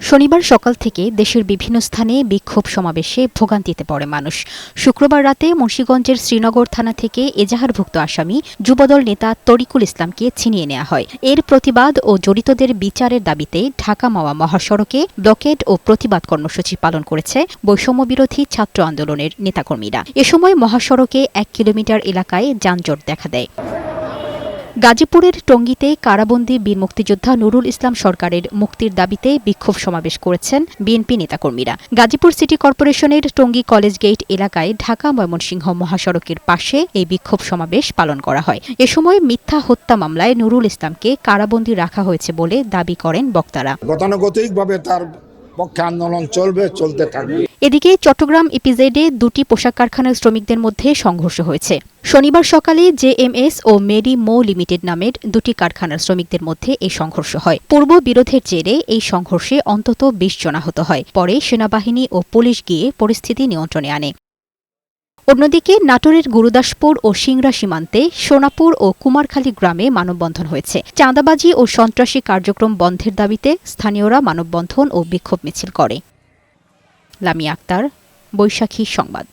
শনিবার সকাল থেকে দেশের বিভিন্ন স্থানে বিক্ষোভ সমাবেশে ভোগান্তিতে পড়ে মানুষ। শুক্রবার রাতে মুন্সিগঞ্জের শ্রীনগর থানা থেকে এজাহারভুক্ত আসামি যুবদল নেতা তরিকুল ইসলামকে ছিনিয়ে নেওয়া হয়। এর প্রতিবাদ ও জড়িতদের বিচারের দাবিতে ঢাকা মাওয়া মহাসড়কে ব্লকেড ও প্রতিবাদ কর্মসূচি পালন করেছে বৈষম্যবিরোধী ছাত্র আন্দোলনের নেতাকর্মীরা। এ সময় মহাসড়কে ১ কিলোমিটার এলাকায় যানজট দেখা দেয়। গাজীপুরের টঙ্গীতে কারাবন্দী বীর মুক্তিযোদ্ধা নুরুল ইসলাম সরকারের মুক্তির দাবিতে বিক্ষোভ সমাবেশ করেছেন বিএনপি নেতাকর্মীরা। গাজীপুর সিটি কর্পোরেশনের টঙ্গী কলেজ গেট এলাকায় ঢাকা ময়মনসিংহ মহাসড়কের পাশে এই বিক্ষোভ সমাবেশ পালন করা হয়। এ সময় মিথ্যা হত্যা মামলায় নুরুল ইসলামকে কারাবন্দী রাখা হয়েছে বলে দাবি করেন বক্তারা। গতানুগতিকভাবে তার পক্ষে আন্দোলন চলতে থাকবে। এদিকে চট্টগ্রাম ইপিজেডে দুটি পোশাক কারখানার শ্রমিকদের মধ্যে সংঘর্ষ হয়েছে। শনিবার সকালে জেএমএস ও মেরি মো লিমিটেড নামের দুটি কারখানার শ্রমিকদের মধ্যে এই সংঘর্ষ হয়। পূর্ব বিরোধের জেরে এই সংঘর্ষে অন্তত ২০ জন আহত হয়। পরে সেনাবাহিনী ও পুলিশ গিয়ে পরিস্থিতি নিয়ন্ত্রণে আনে। অন্যদিকে নাটোরের গুরুদাসপুর ও সিংড়া সীমান্তে সোনাপুর ও কুমারখালী গ্রামে মানববন্ধন হয়েছে। চাঁদাবাজি ও সন্ত্রাসী কার্যক্রম বন্ধের দাবিতে স্থানীয়রা মানববন্ধন ও বিক্ষোভ মিছিল করে। লামিয়া আক্তার, বৈশাখী সংবাদ।